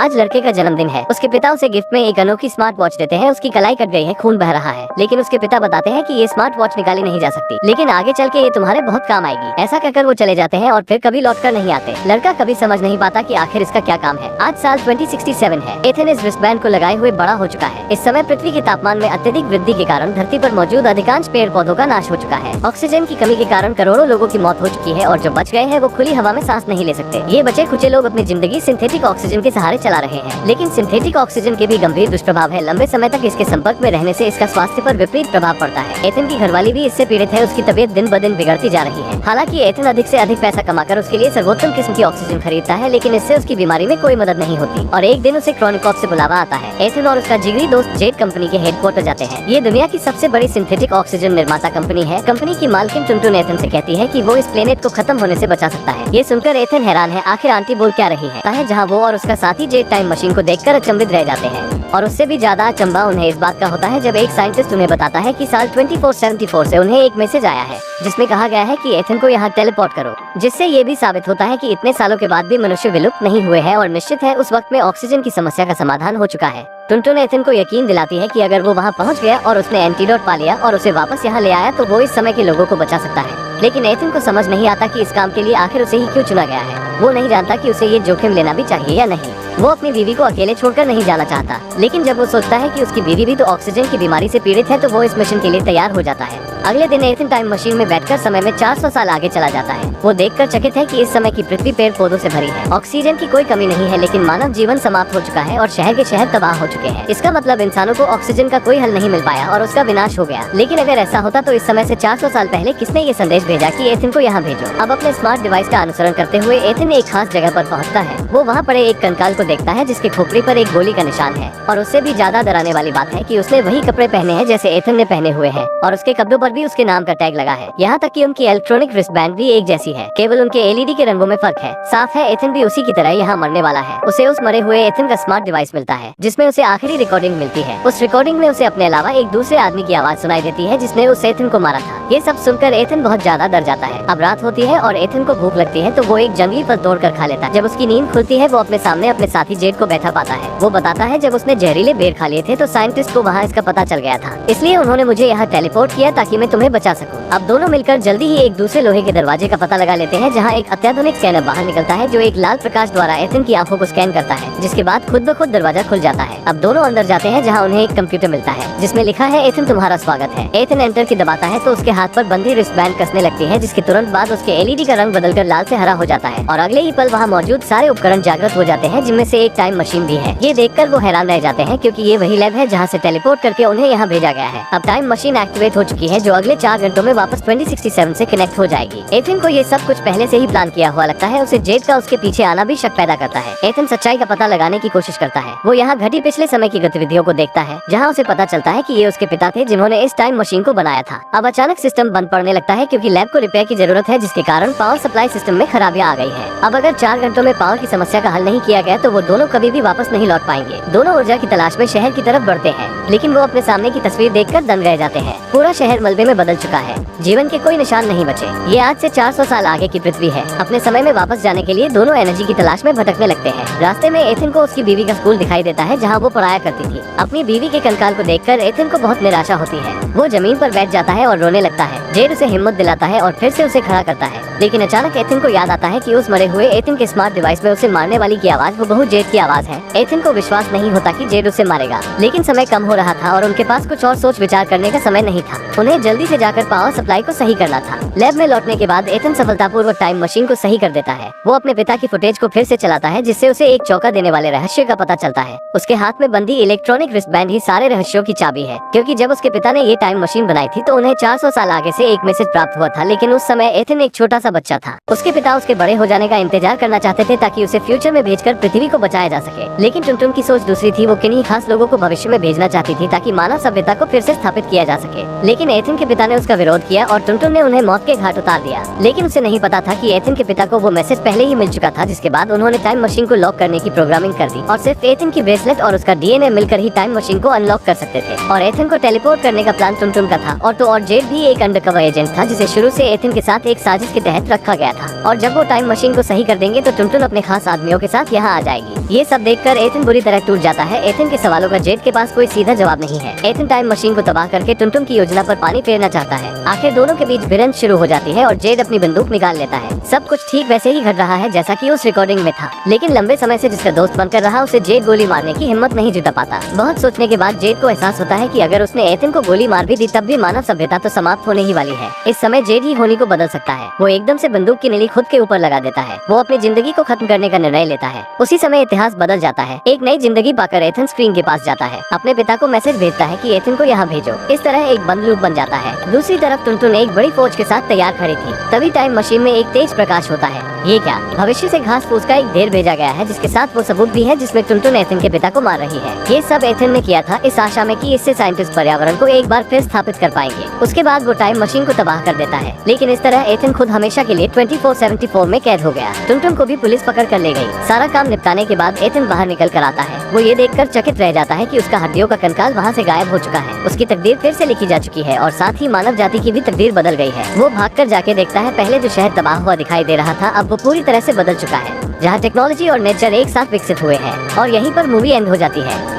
आज लड़के का जन्मदिन है। उसके पिता उसे गिफ्ट में एक अनोखी स्मार्ट वॉच देते हैं। उसकी कलाई कट गई है, खून बह रहा है, लेकिन उसके पिता बताते हैं कि ये स्मार्ट वॉच निकाली नहीं जा सकती, लेकिन आगे चल के ये तुम्हारे बहुत काम आएगी। ऐसा कहकर वो चले जाते हैं और फिर कभी लौट कर नहीं आते। लड़का कभी समझ नहीं पाता कि आखिर इसका क्या काम है। आज साल 2067 है। एथन इस रिस्टबैंड को लगाए हुए बड़ा हो चुका है। इस समय पृथ्वी के तापमान में अत्यधिक वृद्धि के कारण धरती पर मौजूद अधिकांश पेड़ पौधों का नाश हो चुका है। ऑक्सीजन की कमी के कारण करोड़ों लोगों की मौत हो चुकी है और जो बच गए हैं वो खुली हवा में सांस नहीं ले सकते। ये बचे खुचे लोग अपनी जिंदगी सिंथेटिक ऑक्सीजन के सहारे चला रहे हैं, लेकिन सिंथेटिक ऑक्सीजन के भी गंभीर दुष्प्रभाव है। लंबे समय तक इसके संपर्क में रहने से इसका स्वास्थ्य पर विपरीत प्रभाव पड़ता है। एथन की घरवाली भी इससे पीड़ित है। उसकी तबीयत दिन ब दिन बिगड़ती जा रही है। हालांकि एथन अधिक से अधिक पैसा कमाकर उसके लिए सर्वोत्तम किस्म की ऑक्सीजन खरीदता है, लेकिन इससे उसकी बीमारी में कोई मदद नहीं होती और एक दिन उसे क्रॉनिकॉफ से बुलावा आता है। एथन और उसका जिगरी दोस्त जेट कंपनी के हेडक्वार्टर जाते हैं। ये दुनिया की सबसे बड़ी सिंथेटिक ऑक्सीजन निर्माता कंपनी है। कंपनी की मालकिन टुनटुन एथन से कहती है कि वो इस प्लेनेट को खत्म होने से बचा सकता है। ये सुनकर एथन हैरान है, आखिर आंटी बोल क्या रही है, जहाँ वो और उसका साथी जेट टाइम मशीन को देखकर अचंभित रह जाते हैं। और उससे भी ज्यादा अचंभा उन्हें इस बात का होता है जब एक साइंटिस्ट उन्हें बताता है कि साल 2474 से उन्हें एक मैसेज आया है जिसमें कहा गया है कि एथन को यहाँ टेलीपोर्ट करो, जिससे ये भी साबित होता है कि इतने सालों के बाद भी मनुष्य विलुप्त नहीं हुए हैं और निश्चित है उस वक्त में ऑक्सीजन की समस्या का समाधान हो चुका है। टुनटुन एथन को यकीन दिलाती है कि अगर वो वहाँ पहुँच गया और उसने एंटीडोट पा लिया और उसे वापस यहाँ ले आया तो वो इस समय के लोगों को बचा सकता है। लेकिन एथन को समझ नहीं आता कि इस काम के लिए आखिर उसे ही क्यों चुना गया है। वो नहीं जानता कि उसे ये जोखिम लेना भी चाहिए या नहीं। वो अपनी बीवी को अकेले छोड़कर नहीं जाना चाहता, लेकिन जब वो सोचता है कि उसकी बीवी भी तो ऑक्सीजन की बीमारी से पीड़ित है तो वो इस मिशन के लिए तैयार हो जाता है। अगले दिन एथन टाइम मशीन में बैठकर समय में 400 साल आगे चला जाता है। वो देखकर चकित है कि इस समय की पृथ्वी पेड़ पौधों से भरी है। ऑक्सीजन की कोई कमी नहीं है, लेकिन मानव जीवन समाप्त हो चुका है और शहर के शहर तबाह हो चुके हैं। इसका मतलब इंसानों को ऑक्सीजन का कोई हल नहीं मिल पाया और उसका विनाश हो गया। लेकिन अगर ऐसा होता तो इस समय से 400 साल पहले किसने ये संदेश भेजा कि एथन को यहाँ भेजो। अब अपने स्मार्ट डिवाइस का अनुसरण करते हुए एथन एक खास जगह पर पहुँचता है। वो वहाँ पड़े एक कंकाल को देखता है जिसके खोपड़ी पर एक गोली का निशान है। और उससे भी ज्यादा डराने वाली बात है कि उसने वही कपड़े पहने हैं जैसे एथन ने पहने हुए हैं और उसके कपड़ों पर भी उसके नाम का टैग लगा है। यहाँ तक कि उनकी इलेक्ट्रॉनिक रिस्टबैंड भी एक जैसी है, केवल उनके एलईडी के रंगों में फर्क है। साफ है एथन भी उसी की तरह यहाँ मरने वाला है। उसे उस मरे हुए एथन का स्मार्ट डिवाइस मिलता है जिसमें उसे आखिरी रिकॉर्डिंग मिलती है। उस रिकॉर्डिंग में उसे अपने अलावा एक दूसरे आदमी की आवाज सुनाई देती है जिसने उस एथन को मारा था। ये सब सुनकर एथन बहुत ज्यादा डर जाता है। अब रात होती है और एथन को भूख लगती है तो वो एक जंगली फल तोड़ कर खा लेता है। जब उसकी नींद खुलती है वो अपने सामने अपने साथी जेट को बैठा पाता है। वो बताता है जब उसने जहरीले बेर खा लिए थे तो साइंटिस्ट को वहाँ इसका पता चल गया था, इसलिए उन्होंने मुझे यहाँ टेलीपोर्ट किया ताकि मैं तुम्हें बचा सकूं। अब दोनों मिलकर जल्दी ही एक दूसरे लोहे के दरवाजे का पता लगा लेते हैं जहाँ एक अत्याधुनिक स्कैनर बाहर निकलता है जो एक लाल प्रकाश द्वारा एथन की आंखों को स्कैन करता है, जिसके बाद खुद ब खुद दरवाजा खुल जाता है। अब दोनों अंदर जाते हैं जहाँ उन्हें एक कंप्यूटर मिलता है जिसमें लिखा है एथन तुम्हारा स्वागत है। एथन एंटर की दबाता है तो उसके हाथ पर बंधी रिस्टबैंड कसने लगती है, जिसके तुरंत बाद उसके एलईडी का रंग बदलकर लाल से हरा हो जाता है और अगले ही पल वहाँ मौजूद सारे उपकरण जागृत हो जाते हैं, जिनमें से एक टाइम मशीन भी है। ये देखकर वो हैरान रह जाते हैं क्योंकि ये वही लैब है जहाँ से टेलीपोर्ट करके उन्हें यहाँ भेजा गया है। अब टाइम मशीन एक्टिवेट हो चुकी है जो अगले 4 घंटों में वापस 2067 से कनेक्ट हो जाएगी। एथन को ये सब कुछ पहले से ही प्लान किया हुआ लगता है। उसे जेट का उसके पीछे आना भी शक पैदा करता है। एथन सच्चाई का पता लगाने की कोशिश करता है। वो यहाँ घटी पिछले समय की गतिविधियों को देखता है जहाँ उसे पता चलता है कि ये उसके पिता थे जिन्होंने इस टाइम मशीन को बनाया था। अब अचानक सिस्टम बंद पड़ने लगता है क्योंकि लैब को रिपेयर की जरूरत है, जिसके कारण पावर सप्लाई सिस्टम में खराबियां आ गई है। अब अगर 4 घंटों में पावर की समस्या का हल नहीं किया गया तो वो दोनों कभी भी वापस नहीं लौट पाएंगे। दोनों ऊर्जा की तलाश में शहर की तरफ बढ़ते हैं, लेकिन वो अपने सामने की तस्वीर देखकर दंग रह जाते हैं। पूरा शहर मलबे में बदल चुका है, जीवन के कोई निशान नहीं बचे। ये आज से 400 साल आगे की पृथ्वी है। अपने समय में वापस जाने के लिए दोनों एनर्जी की तलाश में भटकने लगते हैं। रास्ते में एथन को उसकी बीवी का स्कूल दिखाई देता है जहाँ वो पढ़ाया करती थी। अपनी बीवी के कंकाल को देखकर एथन को बहुत निराशा होती है। वो जमीन पर बैठ जाता है और रोने लगता है। जेड उसे हिम्मत दिलाता है और फिर से उसे खड़ा करता है, लेकिन अचानक एथन को याद आता है कि उस मरे हुए एथन के स्मार्ट डिवाइस में उसे मारने वाली की आवाज वो बहु जेड की आवाज है। एथन को विश्वास नहीं होता कि जेड उसे मारेगा, लेकिन समय कम हो रहा था और उनके पास कुछ और सोच विचार करने का समय नहीं था। उन्हें जल्दी से जाकर पावर सप्लाई को सही करना था। लैब में लौटने के बाद एथन सफलतापूर्वक टाइम मशीन को सही कर देता है। वो अपने पिता की फुटेज को फिर से चलाता है जिससे उसे एक चौंका देने वाले रहस्य का पता चलता है। उसके हाथ में बंधी इलेक्ट्रॉनिक रिस्टबैंड ही सारे रहस्यों की चाबी है, क्योंकि जब उसके पिता ने ये टाइम मशीन बनाई थी तो उन्हें 400 साल आगे से एक मैसेज प्राप्त हुआ था, लेकिन उस समय एथन एक छोटा सा बच्चा था। उसके पिता उसके बड़े हो जाने का इंतजार करना चाहते थे ताकि उसे फ्यूचर में भेजकर पृथ्वी को बचाया जा सके, लेकिन टुनटुन की सोच दूसरी थी। वो किन्हीं खास लोगों को भविष्य में भेजना चाहती थी ताकि मानव सभ्यता को फिर से स्थापित किया जा सके। लेकिन एथन के पिता ने उसका विरोध किया और टुनटुन ने उन्हें मौत के घाट उतार दिया। लेकिन उसे नहीं पता था कि एथन के पिता को वो मैसेज पहले ही मिल चुका था, जिसके बाद उन्होंने टाइम मशीन को लॉक करने की प्रोग्रामिंग कर दी और सिर्फ एथन की ब्रेसलेट और उसका डीएनए मिलकर ही टाइम मशीन को अनलॉक कर सकते थे। और एथन को टेलीपोर्ट करने का प्लान टुनटुन का था और जेड भी एक अंडरकवर एजेंट था जिसे शुरू से एथन के साथ एक साजिश के तहत रखा गया था। और जब वो टाइम मशीन को सही कर देंगे तो टुनटुन अपने खास आदमियों के साथ यहाँ आ जाएगी। ये सब देखकर एथन बुरी तरह टूट जाता है। एथन के सवालों का जेड के पास कोई सीधा जवाब नहीं है। एथन टाइम मशीन को तबाह करके टुनटुन की योजना पर पानी फेरना चाहता है। आखिर दोनों के बीच भिड़ंत शुरू हो जाती है और जेड अपनी बंदूक निकाल लेता है। सब कुछ ठीक वैसे ही घट रहा है जैसा कि उस रिकॉर्डिंग में था, लेकिन लंबे समय से जिसका दोस्त बनकर रहा उसे जेड गोली मारने की हिम्मत नहीं जुटा पाता। बहुत सोचने के बाद जेड को एहसास होता है कि अगर उसने एथन को गोली मार भी दी तब भी मानव सभ्यता तो समाप्त होने ही वाली है। इस समय जेड ही होनी को बदल सकता है। वो एकदम से बंदूक की नली खुद के ऊपर लगा देता है। वो अपनी जिंदगी को खत्म करने का निर्णय लेता है। उसी समय इतिहास बदल जाता है। एक नई जिंदगी पाकर एथन स्क्रीन के पास जाता है, अपने पिता को मैसेज भेजता है कि एथन को यहाँ भेजो। इस तरह एक बंद लूप बन जाता है। दूसरी तरफ टुनटुन एक बड़ी फौज के साथ तैयार खड़ी थी। तभी टाइम मशीन में एक तेज प्रकाश होता है। ये क्या, भविष्य से घास फूस का एक ढेर भेजा गया है जिसके साथ वो सबूत भी है जिसमें टुनटुन एथन के पिता को मार रही है। ये सब एथन ने किया था इस आशा में कि इससे साइंटिस्ट पर्यावरण को एक बार फिर स्थापित कर पाएंगे। उसके बाद वो टाइम मशीन को तबाह कर देता है। लेकिन इस तरह एथन खुद हमेशा के लिए 24/74 में कैद हो गया। टुनटुन को भी पुलिस पकड़ कर ले गई। सारा काम निपटाने के बाद एथन बाहर निकल कर आता है। वो ये देखकर चकित रह जाता है कि उसका हड्डियों का कंकाल वहाँ से गायब हो चुका है। उसकी तकदीर फिर से लिखी जा चुकी है और साथ ही मानव जाति की भी तकदीर बदल गई है। वो भागकर जाके देखता है पहले जो शहर तबाह हुआ दिखाई दे रहा था अब वो पूरी तरह से बदल चुका है, जहाँ टेक्नोलॉजी और नेचर एक साथ विकसित हुए हैं। और यहीं पर मूवी एंड हो जाती है।